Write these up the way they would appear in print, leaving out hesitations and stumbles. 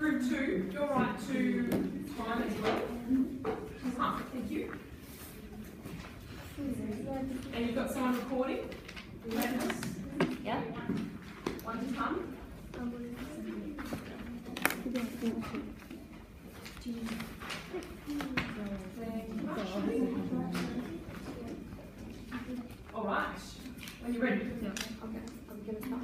Group 2, you're right to time as well. Thank you. And you've got someone recording? Yeah. One to come. All right. When you're ready. Okay, I'm gonna start.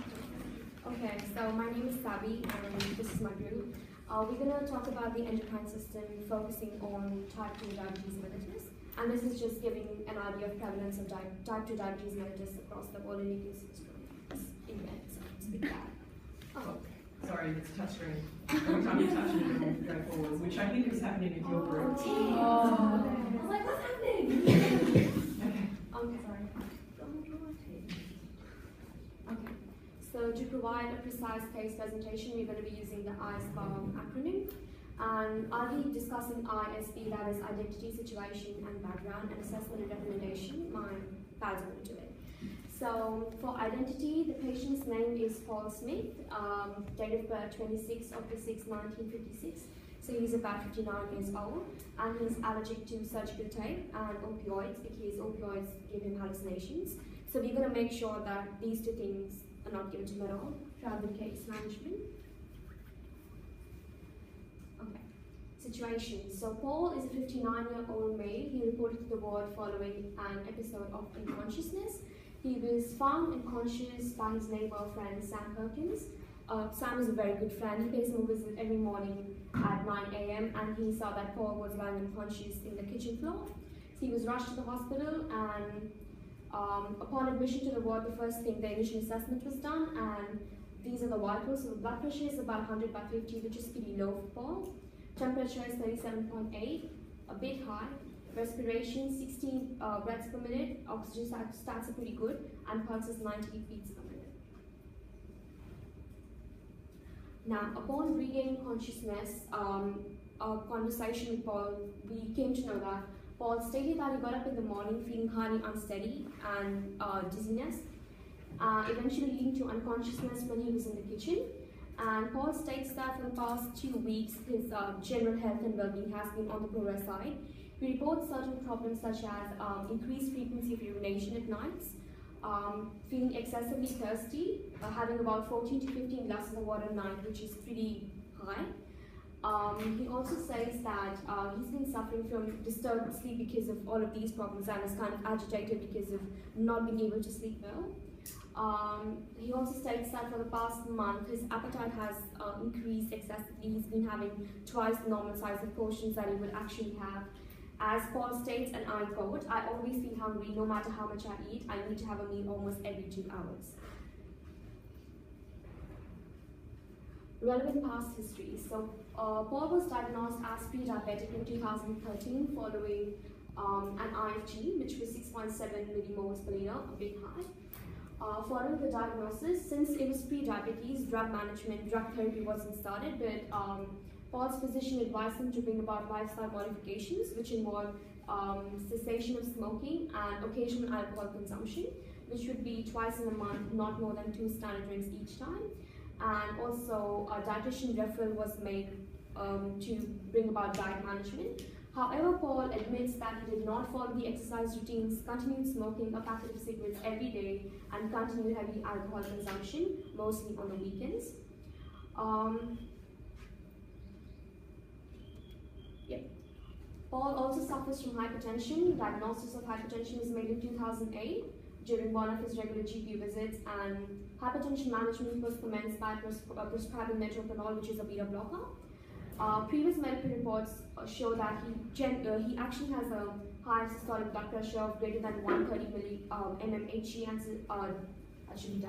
Okay, so my name is Sabi and this is my group. We're gonna talk about the endocrine system, focusing on type 2 diabetes mellitus. And this is just giving an idea of prevalence of type 2 diabetes mellitus across the world, and you can see it's immense, so it's a bit bad. Oh. Sorry, it's a touchscreen. Every time you touch it, it'll go forward, which I think is happening with your group. I was like, what's happening? Okay. Okay, sorry. Okay, so to provide a precise case presentation, we're going to be using the ISBAR acronym. And I'll be discussing ISB, that is Identity, Situation and Background, and Assessment and Recommendation. My pals will do it. So for identity, the patient's name is Paul Smith, date of birth 26 of the 6th, 1956. So he's about 59 years old, and he's allergic to surgical tape and opioids because opioids give him hallucinations. So we're going to make sure that these two things are not given to him at all throughout the case management. Okay. Situation. So Paul is a 59-year-old male. He reported to the ward following an episode of unconsciousness. He was found unconscious by his neighbor friend Sam Perkins. Sam is a very good friend. He pays him a visit every morning at 9 a.m. and he saw that Paul was lying unconscious in the kitchen floor. So he was rushed to the hospital, and upon admission to the ward, the first thing, the initial assessment was done, and these are the vitals. So the blood pressure is about 100 by 50, which is pretty low for Paul. Temperature is 37.8, a bit high. Respiration, 16 breaths per minute. Oxygen stats are pretty good, and pulse is 90 beats per minute. Now, upon regaining consciousness, a conversation with Paul, we came to know that Paul stated that he got up in the morning feeling highly unsteady and dizziness, eventually leading to unconsciousness when he was in the kitchen. And Paul states that for the past 2 weeks, his general health and well-being has been on the poorer side. He reports certain problems such as increased frequency of urination at nights, feeling excessively thirsty, having about 14 to 15 glasses of water a night, which is pretty high. He also says that he's been suffering from disturbed sleep because of all of these problems, and is kind of agitated because of not being able to sleep well. He also states that for the past month, his appetite has increased excessively. He's been having twice the normal size of portions that he would actually have. As Paul states, and I quote, "I always feel hungry no matter how much I eat. I need to have a meal almost every 2 hours." Relevant past history. So Paul was diagnosed as pre-diabetic in 2013 following an IFG, which was 6.7 millimoles per liter, a bit high. Following the diagnosis, since it was pre-diabetes, drug management, drug therapy wasn't started, but Paul's physician advised him to bring about lifestyle modifications, which involve cessation of smoking and occasional alcohol consumption, which would be twice in a month, not more than 2 standard drinks each time. And also a dietitian referral was made to bring about diet management. However, Paul admits that he did not follow the exercise routines, continued smoking a packet of cigarettes every day, and continued heavy alcohol consumption, mostly on the weekends. Paul also suffers from hypertension. Diagnosis of hypertension was made in 2008 during one of his regular GP visits, and hypertension management was commenced by prescribing metoprolol, which is a beta blocker. Previous medical reports show that he actually has a high systolic blood pressure of greater than 130 mmHg, and actually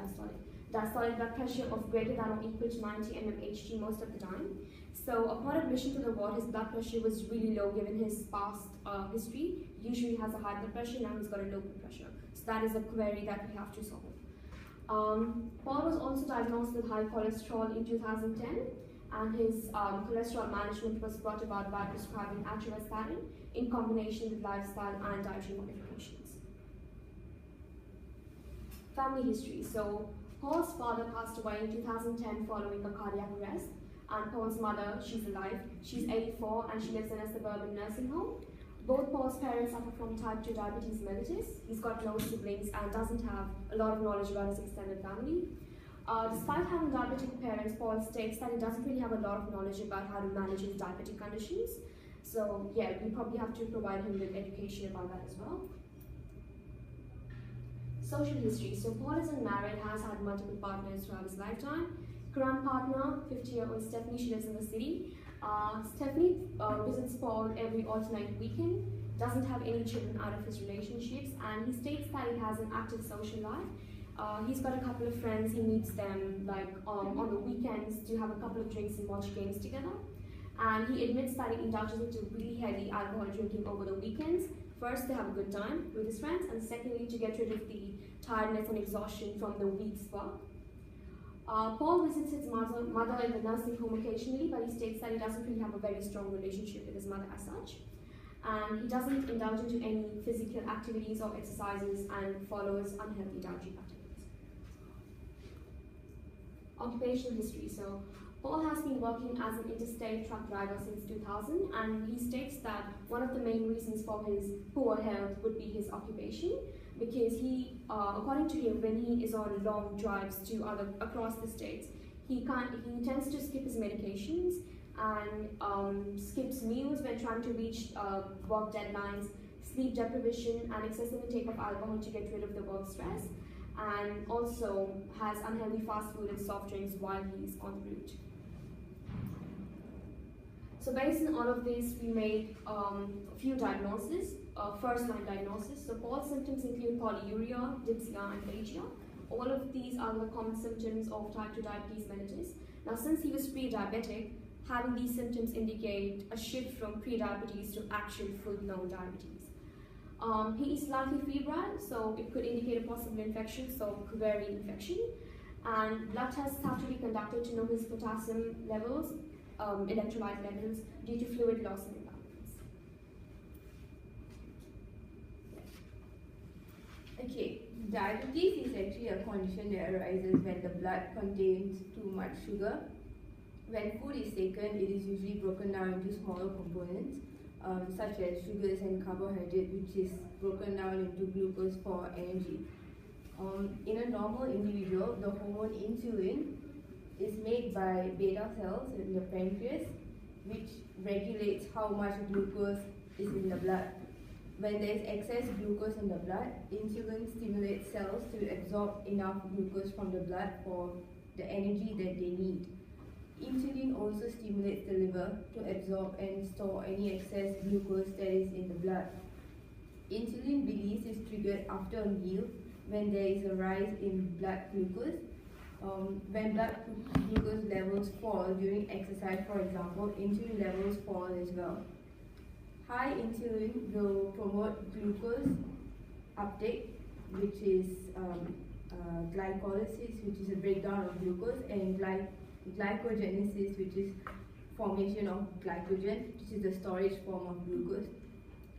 diastolic blood pressure of greater than or equal to 90 mmHg most of the time. So upon admission to the ward, his blood pressure was really low given his past history. Usually has a high blood pressure, now he's got a low blood pressure. So that is a query that we have to solve. Paul was also diagnosed with high cholesterol in 2010, and his cholesterol management was brought about by prescribing atorvastatin in combination with lifestyle and dietary modifications. Family history. So Paul's father passed away in 2010 following a cardiac arrest, and Paul's mother, she's alive. She's 84 and she lives in a suburban nursing home. Both Paul's parents suffer from type 2 diabetes mellitus. He's got no siblings and doesn't have a lot of knowledge about his extended family. Despite having diabetic parents, Paul states that he doesn't really have a lot of knowledge about how to manage his diabetic conditions. So yeah, we probably have to provide him with education about that as well. Social history. So Paul isn't married, has had multiple partners throughout his lifetime. Current partner, 50-year-old Stephanie, she lives in the city. Stephanie visits Paul every alternate weekend, doesn't have any children out of his relationships, and he states that he has an active social life. He's got a couple of friends, he meets them like on the weekends to have a couple of drinks and watch games together. And he admits that he indulges into really heavy alcohol drinking over the weekends. First, to have a good time with his friends, and secondly, to get rid of the tiredness and exhaustion from the week's work. Paul visits his mother in the nursing home occasionally, but he states that he doesn't really have a very strong relationship with his mother as such. And he doesn't indulge into any physical activities or exercises and follows unhealthy dietary patterns. Occupational history. So Paul has been working as an interstate truck driver since 2000, and he states that one of the main reasons for his poor health would be his occupation, because he, according to him, when he is on long drives to across the states, he tends to skip his medications and skips meals when trying to reach work deadlines, sleep deprivation, and excessive intake of alcohol to get rid of the work stress, and also has unhealthy fast food and soft drinks while he's on the route. So based on all of this, we made a few diagnoses, first-line diagnosis. So Paul's symptoms include polyuria, dyspnea, and aphasia. All of these are the common symptoms of type 2 diabetes mellitus. Now, since he was pre-diabetic, having these symptoms indicate a shift from pre-diabetes to actual full-blown diabetes. He is slightly febrile, so it could indicate a possible infection, so variant infection. And blood tests have to be conducted to know his potassium levels, electrolyte levels, due to fluid loss and imbalance. Okay, diabetes is actually a condition that arises when the blood contains too much sugar. When food is taken, it is usually broken down into smaller components, such as sugars and carbohydrate, which is broken down into glucose for energy. In a normal individual, the hormone insulin is made by beta cells in the pancreas, which regulates how much glucose is in the blood. When there is excess glucose in the blood, insulin stimulates cells to absorb enough glucose from the blood for the energy that they need. Insulin also stimulates the liver to absorb and store any excess glucose that is in the blood. Insulin release is triggered after a meal when there is a rise in blood glucose. When blood glucose levels fall during exercise, for example, insulin levels fall as well. High insulin will promote glucose uptake, which is glycolysis, which is a breakdown of glucose, and glycogenesis, which is formation of glycogen, which is the storage form of glucose,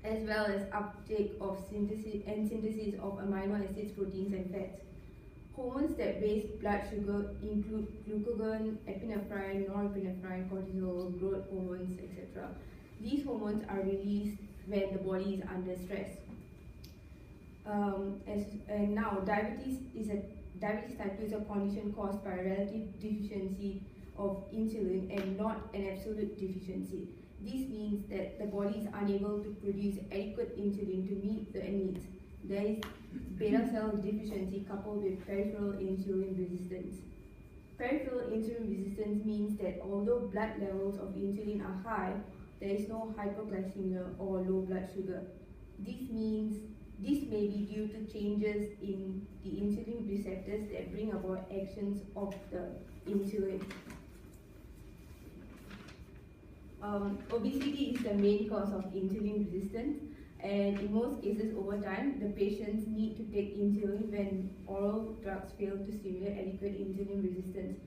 as well as uptake of synthesis of amino acids, proteins, and fats. Hormones that raise blood sugar include glucagon, epinephrine, norepinephrine, cortisol, growth hormones, etc. These hormones are released when the body is under stress. And now, diabetes type 2 is a condition caused by a relative deficiency of insulin and not an absolute deficiency. This means that the body is unable to produce adequate insulin to meet the needs. There is beta cell deficiency coupled with peripheral insulin resistance. Peripheral insulin resistance means that although blood levels of insulin are high, there is no hypoglycemia or low blood sugar. This may be due to changes in the insulin receptors that bring about actions of the insulin. Obesity is the main cause of insulin resistance, and in most cases over time, the patients need to take insulin when oral drugs fail to stimulate adequate insulin resistance.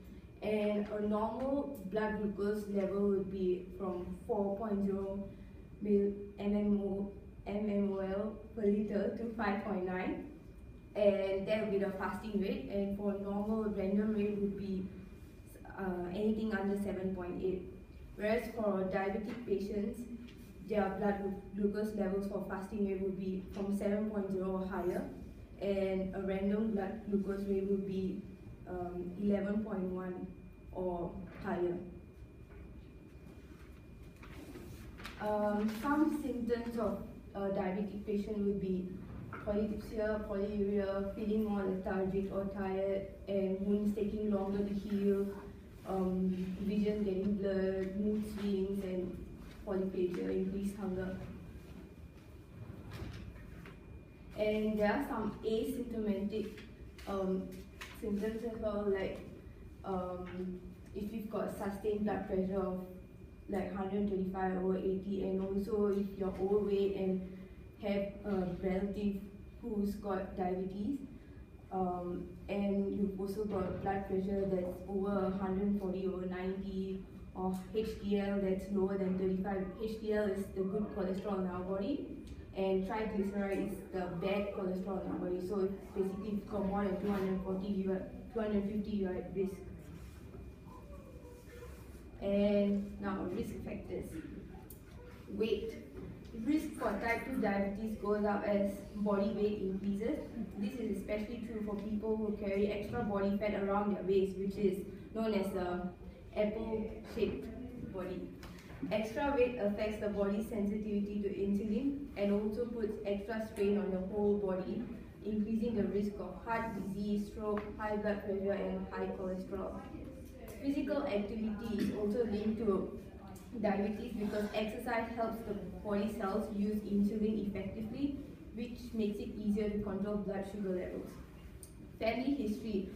And a normal blood glucose level would be from 4.0 mmol per liter to 5.9, and that would be the fasting rate. And for normal random rate would be anything under 7.8. Whereas for diabetic patients, their blood glucose levels for fasting rate would be from 7.0 or higher, and a random blood glucose rate would be 11.1 or higher. Some symptoms of a diabetic patient would be polydipsia, polyuria, feeling more lethargic or tired, and wounds taking longer to heal, vision getting blurred, mood swings, and polyphagia, increased hunger. And there are some asymptomatic symptoms as well, like if you've got sustained blood pressure of like 125 over 80, and also if you're overweight and have a relative who's got diabetes, and you've also got blood pressure that's over 140 over 90, or HDL that's lower than 35. HDL is the good cholesterol in our body, and triglyceride is the bad cholesterol in our body. So basically, if you've got more than 250, you are at risk. And now, risk factors. Weight. Risk for type 2 diabetes goes up as body weight increases. This is especially true for people who carry extra body fat around their waist, which is known as the apple-shaped body. Extra weight affects the body's sensitivity to insulin and also puts extra strain on the whole body, increasing the risk of heart disease, stroke, high blood pressure, and high cholesterol. Physical activity is also linked to diabetes because exercise helps the body cells use insulin effectively, which makes it easier to control blood sugar levels. Family history.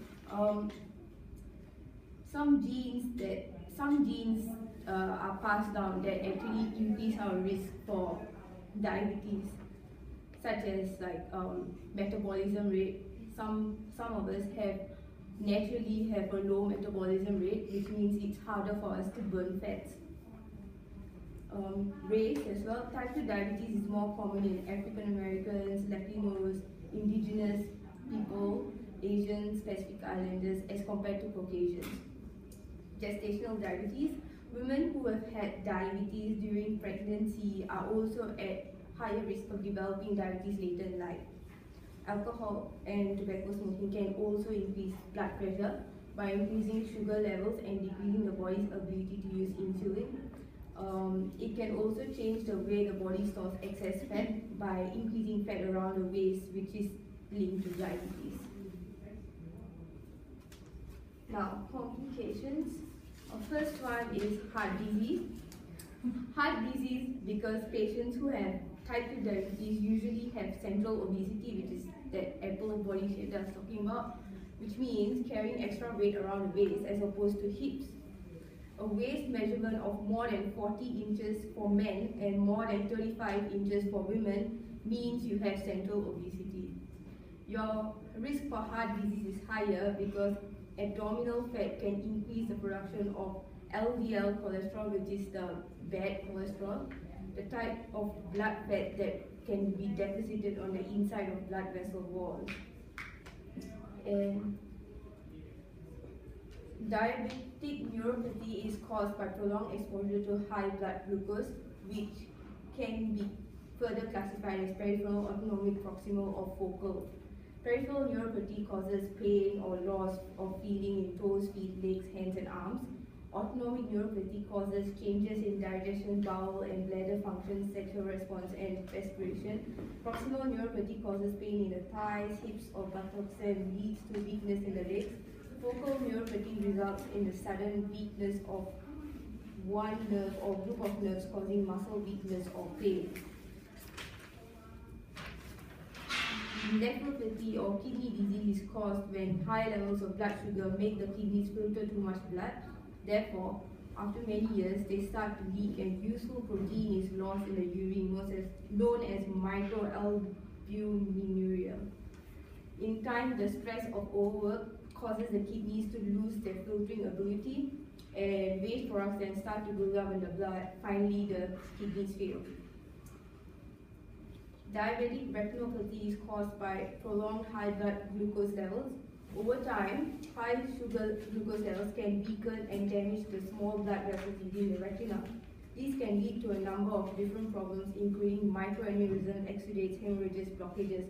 Some genes are passed down that actually increase our risk for diabetes, such as like metabolism rate. Some of us naturally have a low metabolism rate, which means it's harder for us to burn fats. Race as well. Type 2 diabetes is more common in African Americans, Latinos, indigenous people, Asians, Pacific Islanders as compared to Caucasians. Gestational diabetes. Women who have had diabetes during pregnancy are also at higher risk of developing diabetes later in life. Alcohol and tobacco smoking can also increase blood pressure by increasing sugar levels and decreasing the body's ability to use insulin. It can also change the way the body stores excess fat by increasing fat around the waist, which is linked to diabetes. Now, complications. First one is heart disease. Heart disease because patients who have type 2 diabetes usually have central obesity, which is that apple body shape that I was talking about, which means carrying extra weight around the waist as opposed to hips. A waist measurement of more than 40 inches for men and more than 35 inches for women means you have central obesity. Your risk for heart disease is higher because abdominal fat can increase the production of LDL cholesterol, which is the bad cholesterol, the type of blood fat that can be deposited on the inside of blood vessel walls. And diabetic neuropathy is caused by prolonged exposure to high blood glucose, which can be further classified as peripheral, autonomic, proximal, or focal. Peripheral neuropathy causes pain or loss of feeling in toes, feet, legs, hands, and arms. Autonomic neuropathy causes changes in digestion, bowel and bladder function, sexual response, and respiration. Proximal neuropathy causes pain in the thighs, hips, or buttocks and leads to weakness in the legs. Focal neuropathy results in the sudden weakness of one nerve or group of nerves, causing muscle weakness or pain. Nephropathy or kidney disease is caused when high levels of blood sugar make the kidneys filter too much blood. Therefore, after many years, they start to leak and useful protein is lost in the urine, known as microalbuminuria. In time, the stress of overwork causes the kidneys to lose their filtering ability, and waste products then start to build up in the blood. Finally, the kidneys fail. Diabetic retinopathy is caused by prolonged high blood glucose levels. Over time, high sugar glucose levels can weaken and damage the small blood vessels within the retina. These can lead to a number of different problems, including microaneurysm, exudates, hemorrhages, blockages.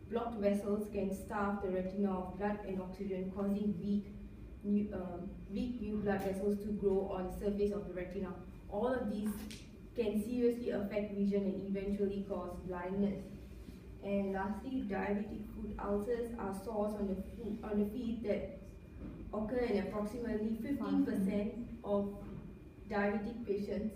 Blocked vessels can starve the retina of blood and oxygen, causing weak new blood vessels to grow on the surface of the retina. All of these can seriously affect vision and eventually cause blindness. And lastly, diabetic foot ulcers are sores on the feet that occur in approximately 15% of diabetic patients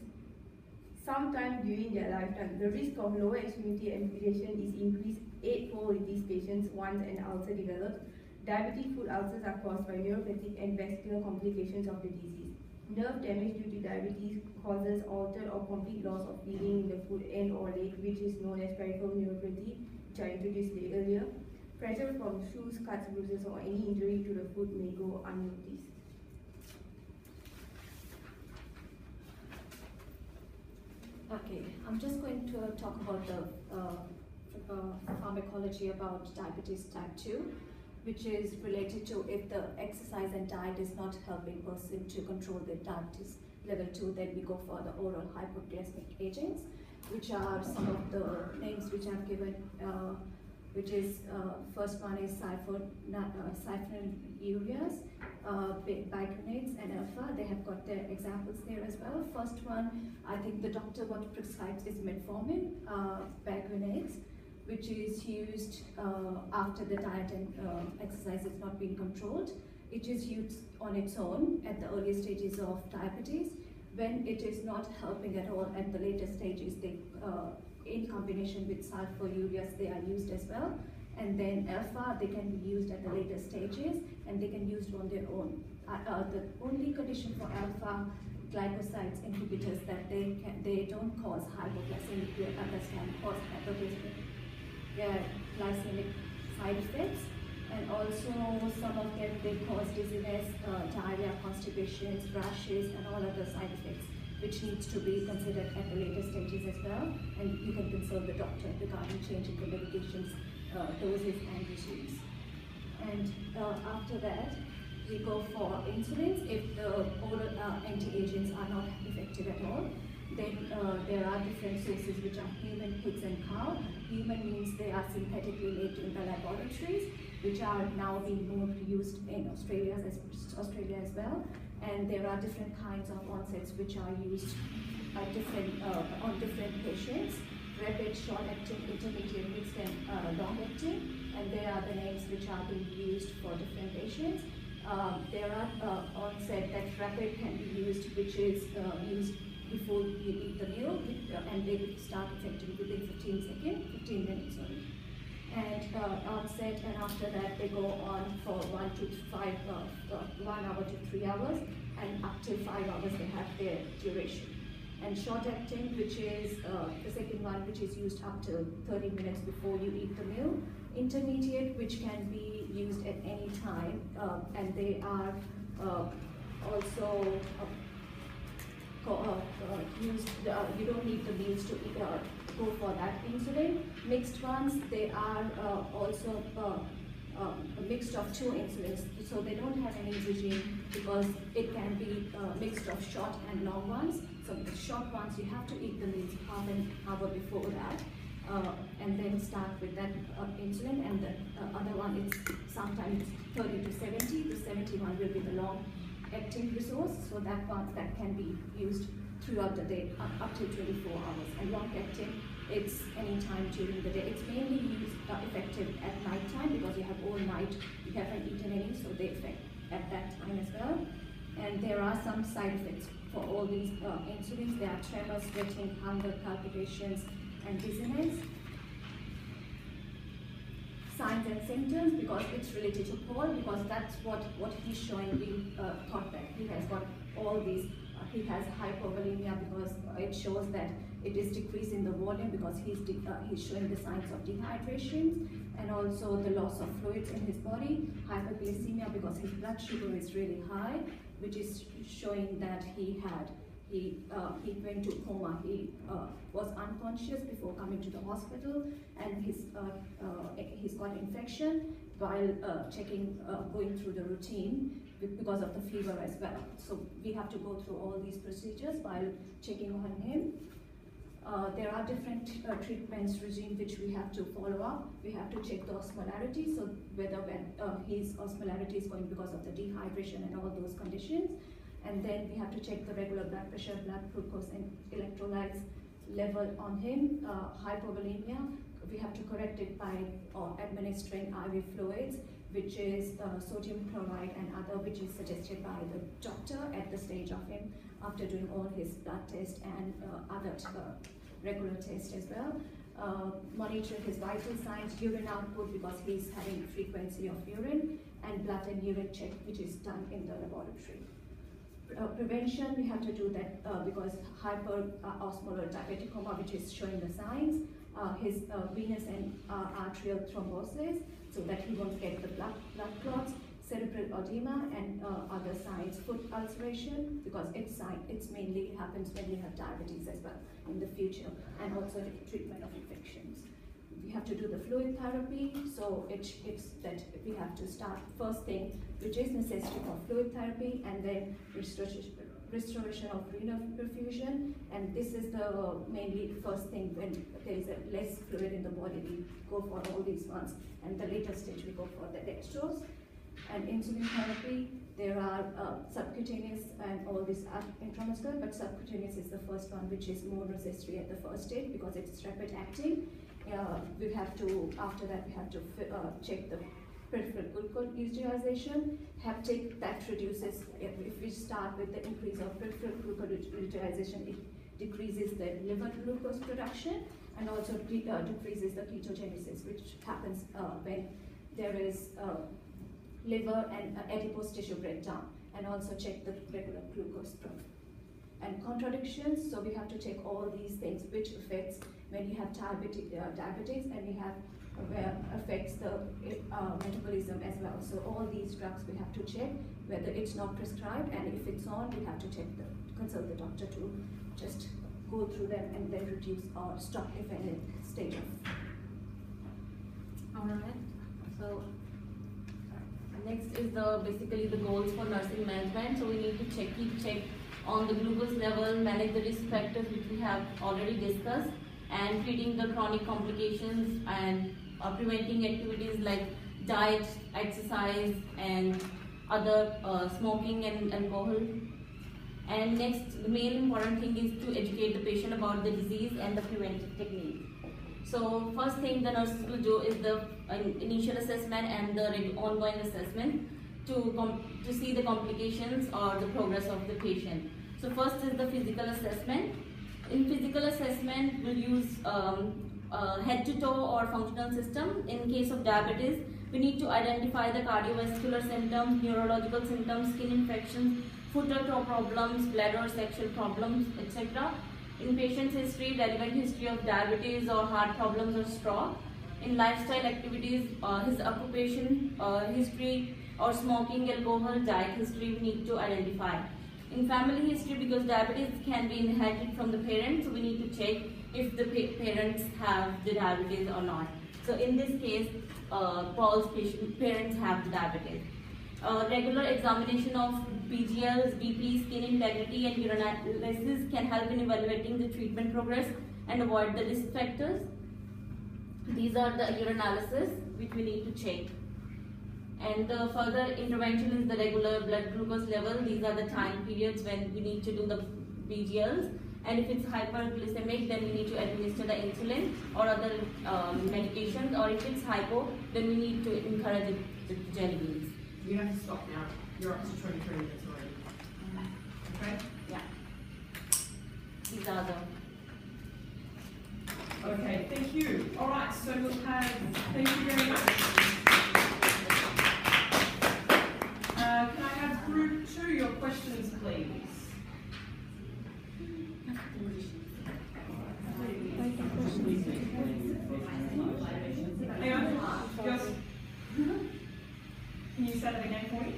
sometime during their lifetime. The risk of lower extremity amputation is increased eightfold in these patients once an ulcer develops. Diabetic foot ulcers are caused by neuropathic and vascular complications of the disease. Nerve damage due to diabetes causes altered or complete loss of feeling in the foot and or leg, which is known as peripheral neuropathy, which I introduced earlier. Pressure from shoes, cuts, bruises, or any injury to the foot may go unnoticed. Okay, I'm just going to talk about the pharmacology about diabetes type 2, which is related to if the exercise and diet is not helping person to control their diabetes level 2, then we go for the oral hypoglycemic agents, which are some of the names which I've given, which is first one is sulfonylureas, bicarbonate and alpha. They have got their examples there as well. First one, I think the doctor what prescribes is metformin, bicarbonate, which is used after the diet and exercise has not been controlled. It is used on its own at the early stages of diabetes. When it is not helping at all at the later stages, they, in combination with sulfonylureas, they are used as well. And then alpha, they can be used at the later stages, and they can be used on their own. The only condition for alpha glycosides inhibitors that they don't cause hypoglycemic, you understand, cause glycemic side effects, and also some of them they cause dizziness, diarrhea, constipations, rashes, and all other side effects, which needs to be considered at the later stages as well. And you can consult the doctor regarding changing the medications, doses, and regimes. And after that, we go for insulins. If the oral anti-agents are not effective at all, then there are different sources which are human, pigs, and cow. Human means they are synthetically made in the laboratories, which are now being more used in Australia as well. And there are different kinds of onsets which are used at on different patients. Rapid, short-acting, intermediate, mixed, and long-acting. And there are the names which are being used for different patients. There are onset that rapid can be used, which is used before you eat the meal, and they will start effectively within 15 minutes, sorry. And onset, and after that they go on for 1 hour to 3 hours, and up to 5 hours they have their duration. And short acting, which is the second one, which is used up to 30 minutes before you eat the meal. Intermediate, which can be used at any time, and they are also used, you don't need the meals to go for that insulin. Mixed ones, they are also a mix of two insulins, so they don't have any regime because it can be mixed of short and long ones. So the short ones, you have to eat the meals half an hour before that, and then start with that insulin, and the other one is sometimes 30 to 70. The 71 will be the long acting resource, so that one that can be used throughout the day up to 24 hours. And long acting, it's any time during the day. It's mainly used effective at night time because you have all night, you haven't eaten any, so they affect at that time as well. And there are some side effects for all these insulins. There are tremors, sweating, hunger, palpitations, and dizziness. Signs and symptoms, because it's related to Paul, because that's what he's showing. We thought that he has got all these, he has hypovolemia because it shows that it is decreasing the volume because he's showing the signs of dehydration, and also the loss of fluids in his body. Hyperglycemia because his blood sugar is really high, which is showing that he went to coma. He was unconscious before coming to the hospital, and he's got infection. while going through the routine because of the fever as well. So we have to go through all these procedures while checking on him. There are different treatments regime which we have to follow up. We have to check the osmolarity, so whether his osmolarity is going because of the dehydration and all those conditions. And then we have to check the regular blood pressure, blood glucose and electrolytes level on him. Hypovolemia, we have to correct it by administering IV fluids, which is sodium chloride and other, which is suggested by the doctor at the stage of him after doing all his blood tests and other regular tests as well. Monitoring his vital signs, urine output because he's having frequency of urine, and blood and urine check, which is done in the laboratory. Prevention, we have to do that because hyperosmolar diabetic coma, which is showing the signs, his venous and arterial thrombosis, so that he won't get the blood clots, cerebral edema and other signs, foot ulceration, because it's mainly happens when we have diabetes as well in the future, and also treatment of infections. We have to do the fluid therapy, so it's that we have to start first thing, which is necessity for fluid therapy, and then restoration of renal perfusion, and this is the mainly first thing when there is less fluid in the body. We go for all these ones, and the later stage we go for the dextrose. And insulin therapy, there are subcutaneous and all this intramuscular, but subcutaneous is the first one, which is more necessary at the first stage because it's rapid acting. We have to, after that, we have to check the peripheral glucose utilization. Haptic, that reduces, if we start with the increase of peripheral glucose utilization, it decreases the liver glucose production and also decreases the ketogenesis, which happens when there is liver and adipose tissue breakdown, and also check the regular glucose profile. And contradictions, so we have to check all these things which affects when you have diabetes, and we have where affects the metabolism as well. So all these drugs we have to check whether it's not prescribed, and if it's on, we have to consult the doctor to just go through them and then reduce or stop if any stage of. Alright, so next is basically the goals for nursing management. So we need to keep check on the glucose level, manage the risk factors which we have already discussed, and treating the chronic complications, and preventing activities like diet, exercise, and other smoking and alcohol. And next, the main important thing is to educate the patient about the disease and the preventive technique. So first thing the nurses will do is the initial assessment and the ongoing assessment to see the complications or the progress of the patient. So first is the physical assessment. In physical assessment, we'll use head to toe or functional system. In case of diabetes, we need to identify the cardiovascular symptoms, neurological symptoms, skin infections, foot or toe problems, bladder, sexual problems, etc. In patient's history, relevant history of diabetes or heart problems or stroke. In lifestyle activities, his occupation history or smoking, alcohol, diet history we need to identify. In family history, because diabetes can be inherited from the parents, so we need to check if the parents have the diabetes or not. So in this case, Paul's parents have the diabetes. Regular examination of BGLs, BP, skin integrity and urinalysis can help in evaluating the treatment progress and avoid the risk factors. These are the urinalysis which we need to check. And the further intervention is the regular blood glucose level. These are the time periods when we need to do the BGLs. And if it's hyperglycemic, then we need to administer the insulin or other medications. Or if it's hypo, then we need to encourage the jelly beans. You have to stop now. You're up to 23 minutes already. Okay? Yeah. These are the. Okay, thank you. All right, so we'll have, thank you very much. Can I have group 2, your questions, please? Hang on, just, can you say that again for me?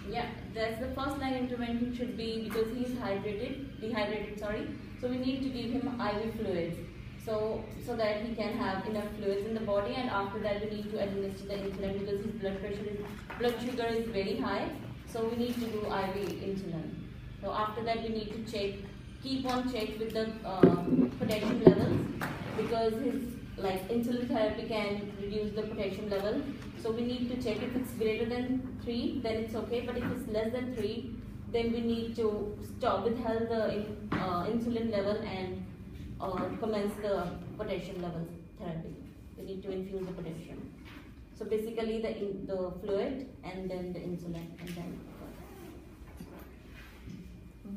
Yeah, that's the first line intervention should be because he's dehydrated, so we need to give him IV fluids. so that he can have enough fluids in the body, and after that we need to administer the insulin because his blood sugar is very high, so we need to do IV insulin. So after that we need to keep on check with the potassium levels, because his insulin therapy can reduce the potassium level. So we need to check. If it's greater than 3, then it's okay, but if it's less than 3, then we need to withhold the insulin level and commence the potassium level therapy. We need to infuse the potassium. So basically the fluid and then the insulin and then.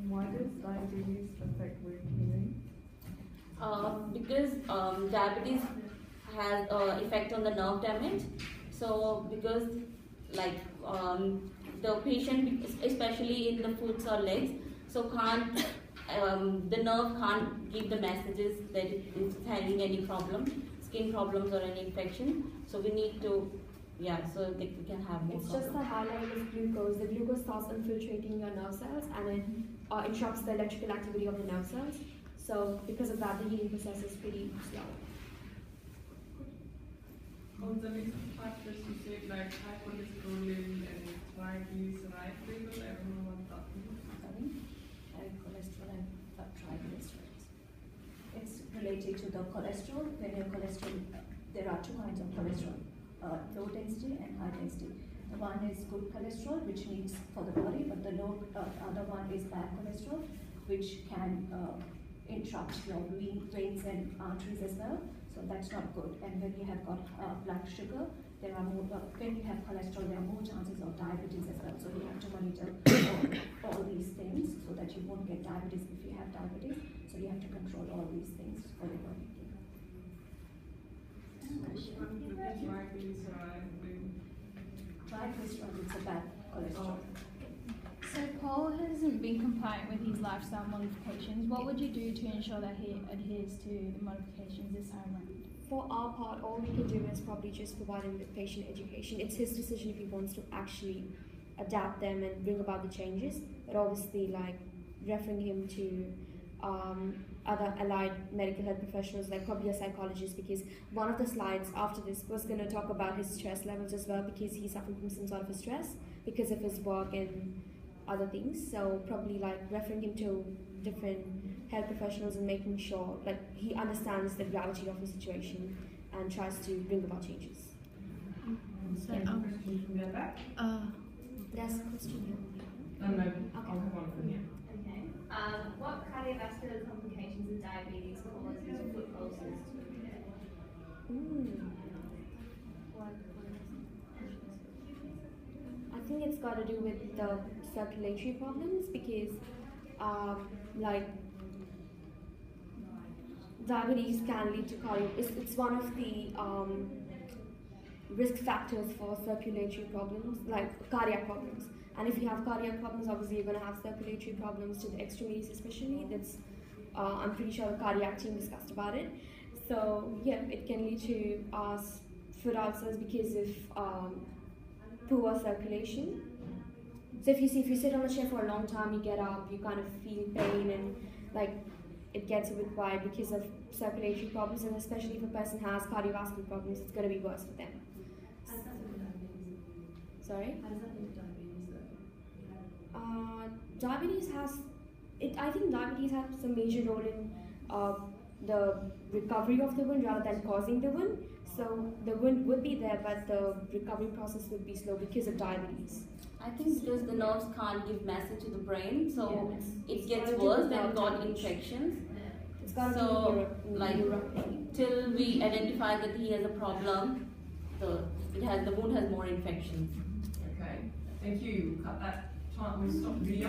Why does diabetes affect wound healing? Because diabetes has effect on the nerve damage. So because the patient, especially in the foot or legs, so the nerve can't give the messages that it's having any problem, skin problems or any infection. So we need to, so that we can have more. It's just the high level of glucose. The glucose starts infiltrating your nerve cells and it interrupts the electrical activity of the nerve cells. So because of that, the healing process is pretty slow. On the list of factors you said like high cholesterol and triglycerides, I don't know what that means. High cholesterol and triglycerides. It's related to the cholesterol. When your cholesterol, there are 2 kinds of cholesterol, low density and high density. The one is good cholesterol, which needs for the body, but the other one is bad cholesterol, which can interrupt your veins and arteries as well. So that's not good. And when you have got blood sugar, there are more. When you have cholesterol, there are more chances of diabetes as well. So you have to monitor all these things so that you won't get diabetes if you have diabetes. So you have to control all these things for the body. Triglyceride is a bad cholesterol. So Paul hasn't been compliant with his lifestyle modifications. What would you do to ensure that he adheres to the modifications this time around? For our part, all we can do is probably just provide him with patient education. It's his decision if he wants to actually adapt them and bring about the changes. But obviously, referring him to other allied medical health professionals, like probably a psychologist, because one of the slides after this was going to talk about his stress levels as well, because he's suffering from some sort of stress because of his work and other things. So probably referring him to different health professionals and making sure he understands the gravity of the situation and tries to bring about changes. So question from the back? There's a question here. No, I'll have one from here. Okay. What cardiovascular complications of diabetes causes foot ulcers? I think it's got to do with the circulatory problems, because diabetes can lead to it's one of the risk factors for circulatory problems, like cardiac problems. And if you have cardiac problems, obviously you're going to have circulatory problems to the extremities especially. That's I'm pretty sure the cardiac team discussed about it. So yeah, it can lead to foot ulcers because of poor circulation. So if you sit on a chair for a long time, you get up, you kind of feel pain, and it gets a bit wide because of circulatory problems, and especially if a person has cardiovascular problems, it's going to be worse for them. Sorry? How does that link to diabetes though? Diabetes has, I think diabetes has a major role in the recovery of the wound rather than causing the wound. So the wound would be there, but the recovery process would be slow because of diabetes. I think because the nerves can't give message to the brain, so Yeah, it gets gotta do worse with than nerve got damage. infections. It's got to So, do with till we identify that he has a problem, the wound has more infections. Okay, thank you. Cut that time. We'll stop the video.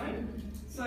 So